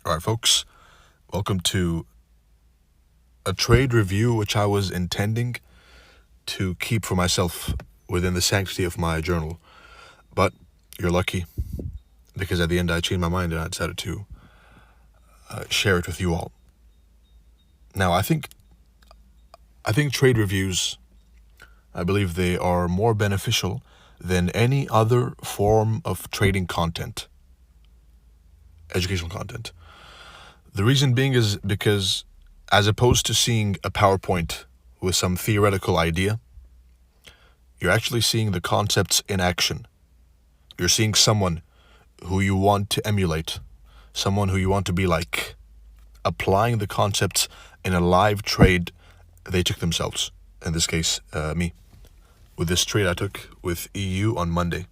All right, folks, welcome to a trade review which I was intending to keep for myself within the sanctity of my journal. But you're lucky, because at the end I changed my mind and I decided to share it with you all. Now, I think trade reviews, I believe they are more beneficial than any other form of trading content, educational content. The reason being is because, as opposed to seeing a PowerPoint with some theoretical idea, you're actually seeing the concepts in action. You're seeing someone who you want to emulate, someone who you want to be like, applying the concepts in a live trade they took themselves. In this case, me. With this trade I took with EU on Monday.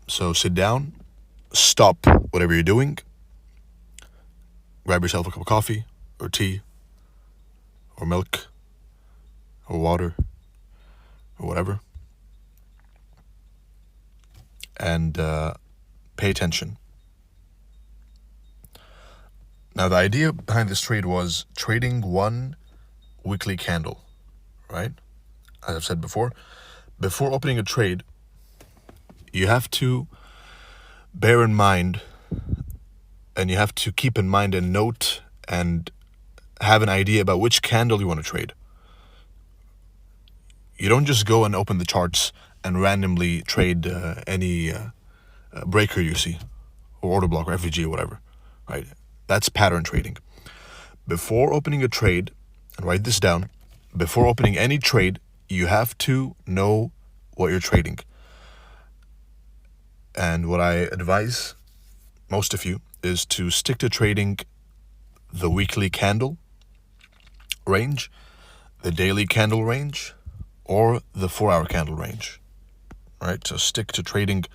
So sit down, stop whatever you're doing, grab yourself a cup of coffee or tea or milk or water or whatever, and pay attention. Now, the idea behind this trade was trading one weekly candle, right? As I've said before opening a trade, you have to bear in mind, and you have to keep in mind and note and have an idea about which candle you want to trade. You don't just go and open the charts and randomly trade any breaker you see, or order block, or FVG, or whatever, right? That's pattern trading. Before opening a trade, and write this down, before opening any trade, you have to know what you're trading. And what I advise most of you is to stick to trading the weekly candle range, the daily candle range, or the 4-hour candle range. Right? So stick to trading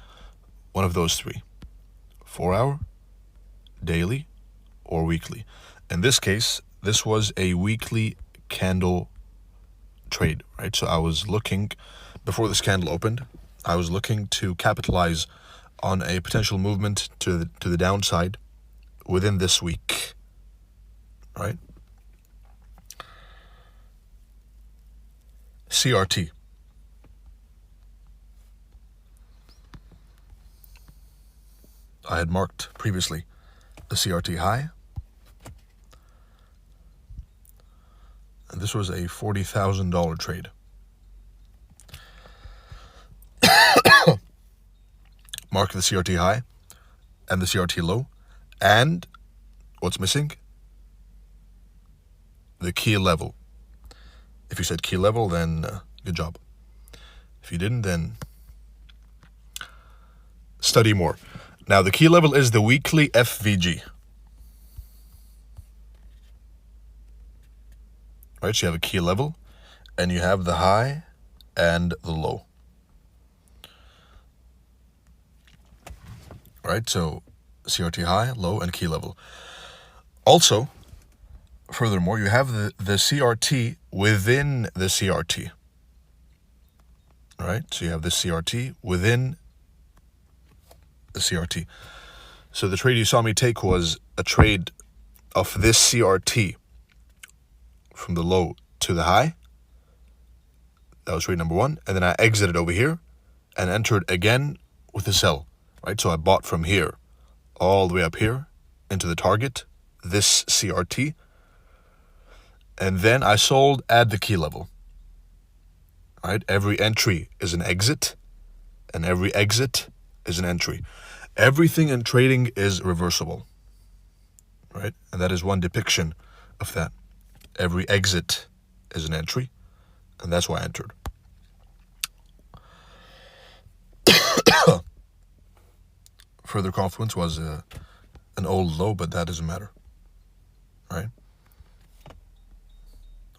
one of those three: 4-hour, daily, or weekly. In this case, this was a weekly candle trade, right? So I was looking, before this candle opened, I was looking to capitalize on a potential movement to the downside within this week, right? CRT. I had marked previously the CRT high, and this was a $40,000 trade. Mark the CRT high and the CRT low, and what's missing? The key level. If you said key level, then good job. If you didn't, then study more. Now, the key level is the weekly FVG. Right, so you have a key level, and you have the high and the low. Right, so CRT high, low, and key level. Also, furthermore, you have the CRT within the CRT. Right, so you have this CRT within the CRT. So the trade you saw me take was a trade of this CRT from the low to the high. That was trade number one. And then I exited over here and entered again with a sell. Right, so I bought from here all the way up here into the target, this CRT, and then I sold at the key level. Right, every entry is an exit, and every exit is an entry. Everything in trading is reversible, right? And that is one depiction of that. Every exit is an entry, and that's why I entered. Further confluence was an old low, but that doesn't matter, right?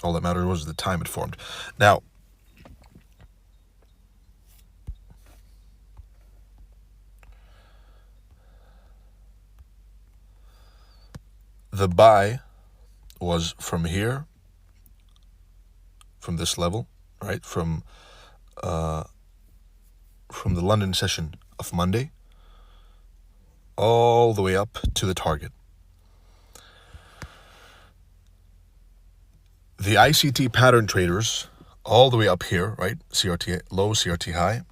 All that mattered was the time it formed. Now, the buy was from here, from this level, right? From the London session of Monday all the way up to the target. The ICT pattern traders all the way up here, right? CRT low, CRT high.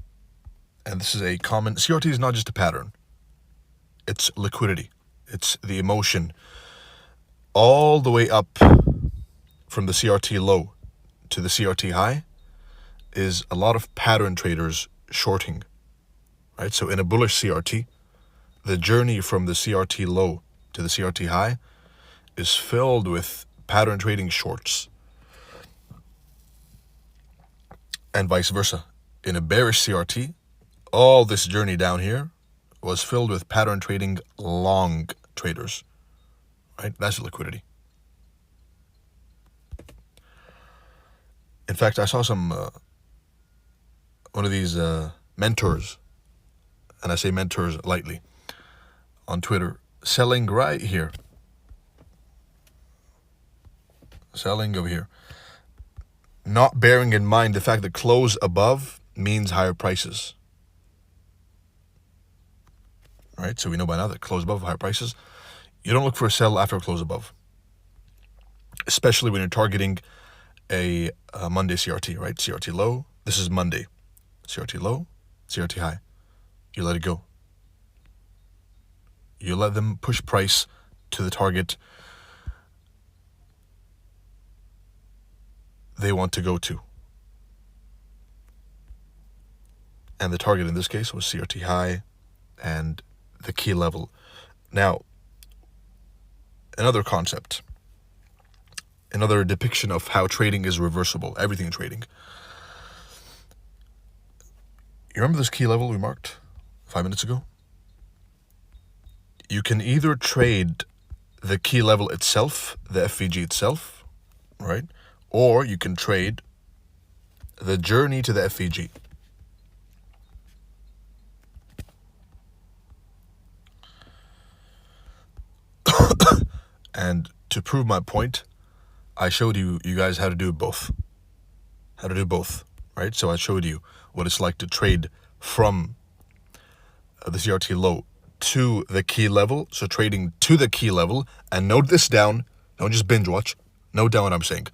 And this is a common, CRT is not just a pattern. It's liquidity. It's the emotion. All the way up from the CRT low to the CRT high is a lot of pattern traders shorting, right? So in a bullish CRT, the journey from the CRT low to the CRT high is filled with pattern trading shorts. And vice versa. In a bearish CRT, all this journey down here was filled with pattern trading long traders, right? That's liquidity. In fact, I saw one of these mentors, and I say mentors lightly, on Twitter, selling right here. Selling over here. Not bearing in mind the fact that close above means higher prices. Right? So we know by now that close above, higher prices. You don't look for a sell after a close above. Especially when you're targeting a Monday CRT, right? CRT low. This is Monday. CRT low, CRT high. You let it go. You let them push price to the target they want to go to. And the target in this case was CRT high and the key level. Now, another concept, another depiction of how trading is reversible, everything trading. You remember this key level we marked 5 minutes ago? You can either trade the key level itself, the FVG itself, right? Or you can trade the journey to the FVG. And to prove my point, I showed you guys how to do both. How to do both, right? So I showed you what it's like to trade from the CRT low to the key level. So trading to the key level, and note this down. Don't just binge watch. Note down what I'm saying.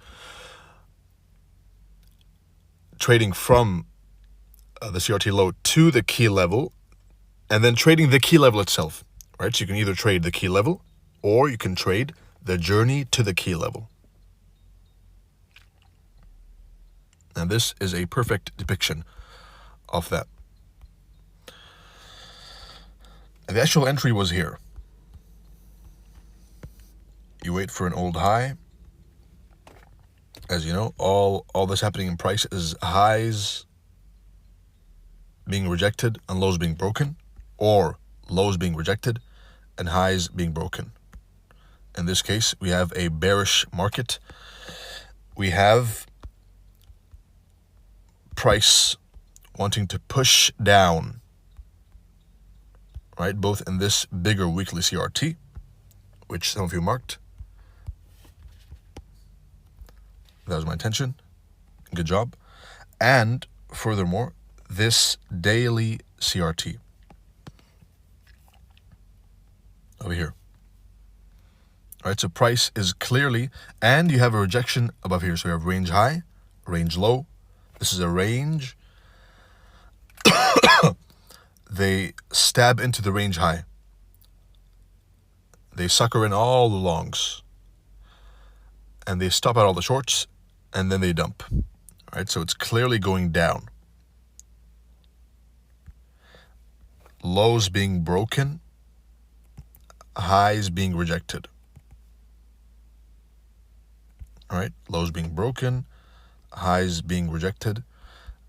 Trading from the CRT low to the key level, and then trading the key level itself, right? So you can either trade the key level, or you can trade the journey to the key level. And this is a perfect depiction of that. And the actual entry was here. You wait for an old high. As you know, all this happening in price is highs being rejected and lows being broken, or lows being rejected and highs being broken. In this case, we have a bearish market. We have price wanting to push down, right? Both in this bigger weekly CRT, which some of you marked. That was my intention. Good job. And furthermore, this daily CRT over here. All right, so price is clearly, and you have a rejection above here. So you have range high, range low. This is a range. They stab into the range high. They sucker in all the longs. And they stop out all the shorts, and then they dump. All right, so it's clearly going down. Lows being broken, highs being rejected. All right, lows being broken, highs being rejected.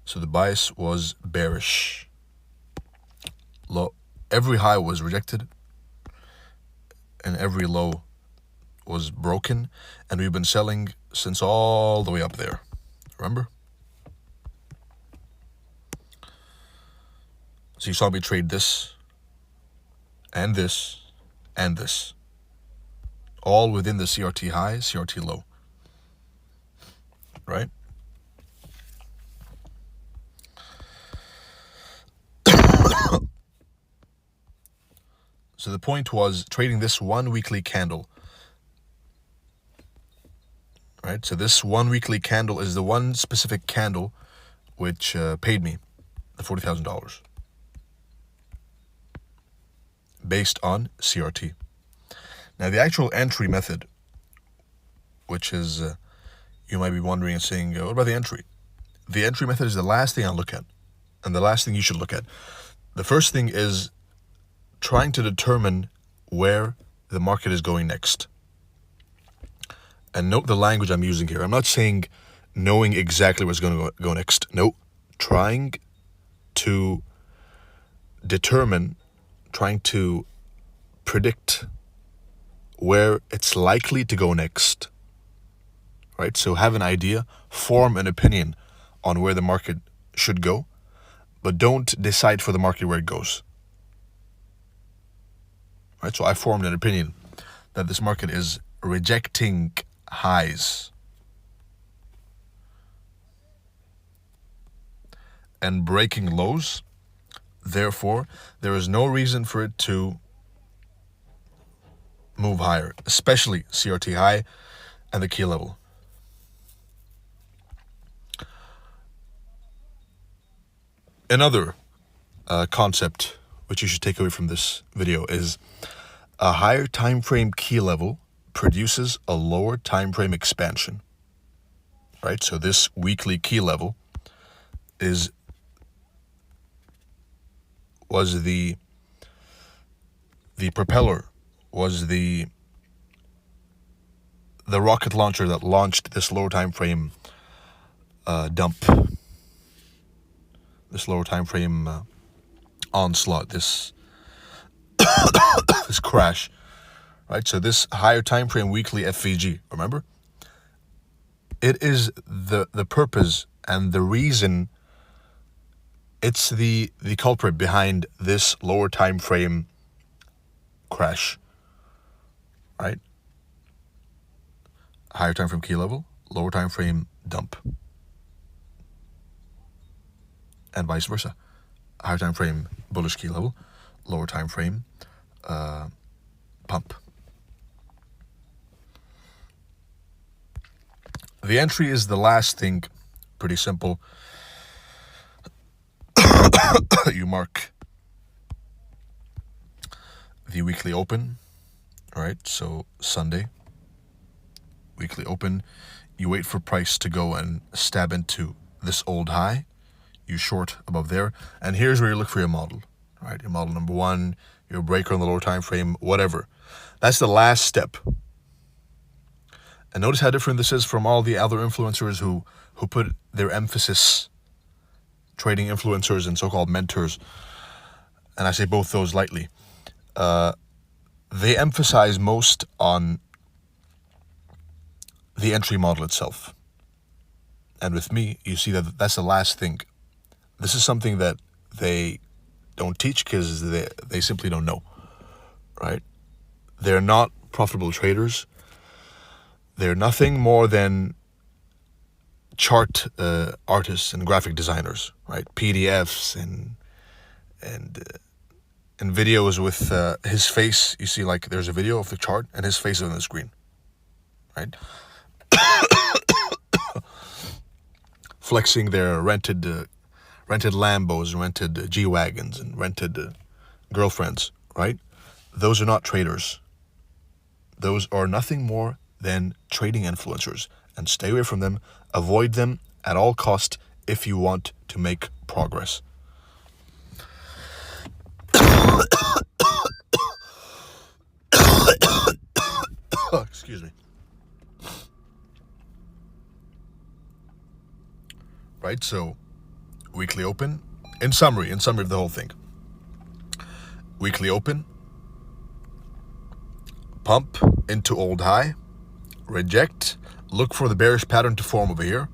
So the bias was bearish. Low, every high was rejected, and every low was broken, and we've been selling since all the way up there. Remember? So you saw me trade this, and this, and this. All within the CRT high, CRT low. Right? So the point was trading this one weekly candle. Right? So this one weekly candle is the one specific candle which paid me the $40,000 based on CRT. Now the actual entry method, which is, you might be wondering and saying, what about the entry? The entry method is the last thing I look at, and the last thing you should look at. The first thing is trying to determine where the market is going next. And note the language I'm using here. I'm not saying knowing exactly what's going to go next. No, trying to determine, trying to predict where it's likely to go next. Right? So have an idea, form an opinion on where the market should go, but don't decide for the market where it goes. Right? So I formed an opinion that this market is rejecting highs and breaking lows. Therefore, there is no reason for it to move higher, especially CRT high and the key level. Another concept which you should take away from this video is a higher time frame key level produces a lower time frame expansion. Right? So this weekly key level was the propeller, was the rocket launcher that launched this lower time frame dump, this lower time frame onslaught, this this crash. Right? So this higher time frame weekly FVG, remember? It is the purpose and the reason, it's the culprit behind this lower time frame crash. Right? Higher time frame key level, lower time frame dump. And vice versa. Higher time frame bullish key level, lower time frame pump. The entry is the last thing, pretty simple. You mark the weekly open, right? So Sunday, weekly open, you wait for price to go and stab into this old high, you short above there, and here's where you look for your model, right? Your model number one, your breaker on the lower time frame, whatever. That's the last step. And notice how different this is from all the other influencers who put their emphasis, trading influencers and so-called mentors, and I say both those lightly, they emphasize most on the entry model itself. And with me, you see that that's the last thing. This is something that they don't teach because they simply don't know, right? They're not profitable traders. They're nothing more than chart artists and graphic designers, right? PDFs and videos with his face. You see, like, there's a video of the chart and his face is on the screen, right? Flexing their rented Lambos, rented G-Wagons, and rented girlfriends, right? Those are not traders. Those are nothing more than trading influencers, and stay away from them. Avoid them at all cost if you want to make progress. Excuse me. Right, so weekly open, in summary of the whole thing. Weekly open, pump into old high, reject, look for the bearish pattern to form over here,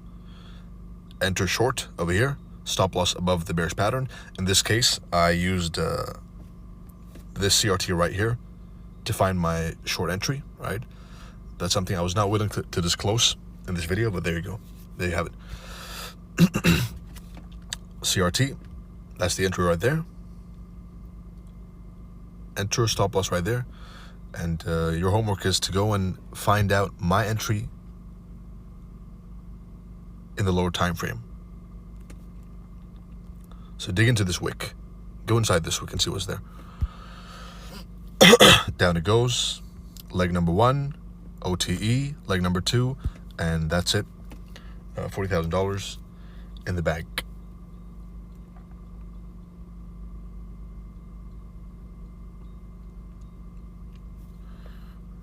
enter short over here, stop loss above the bearish pattern. In this case, I used this CRT right here to find my short entry, right? That's something I was not willing to disclose in this video, but there you go. There you have it. CRT, that's the entry right there. enter a stop loss right there, and your homework is to go and find out my entry in the lower time frame. So dig into this wick. Go inside this wick and see what's there. Down it goes. Leg number 1, OTE. Leg number 2, and that's it. $40,000 in the bag.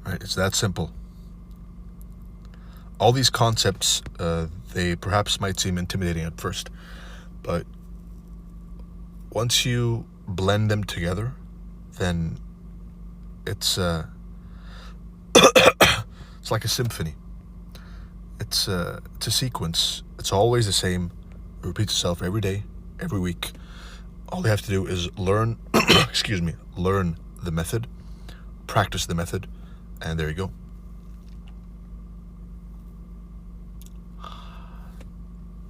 Right, it's that simple. All these concepts, they perhaps might seem intimidating at first, but once you blend them together, then it's it's like a symphony. It's a sequence. It's always the same. It repeats itself every day, every week. All you have to do is learn, learn the method, practice the method, and there you go.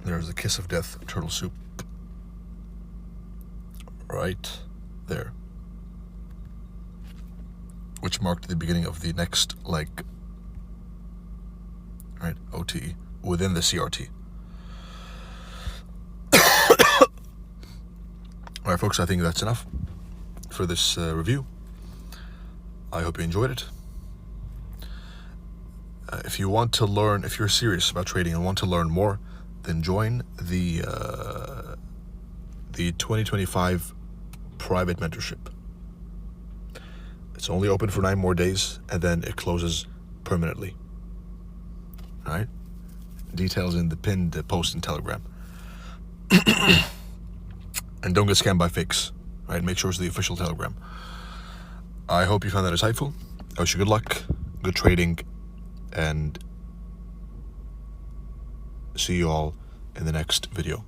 There's the kiss of death, turtle soup. Right there. Which marked the beginning of the next leg. Right, OTE, within the CRT. Alright folks, I think that's enough for this review. I hope you enjoyed it. If you want to learn, if you're serious about trading and want to learn more, then join the 2025 private mentorship. It's only open for 9 more days, and then it closes permanently. All right? Details in the pinned post in Telegram. And don't get scammed by fakes. Right? Make sure it's the official Telegram. I hope you found that insightful. I wish you good luck, good trading, and see you all in the next video.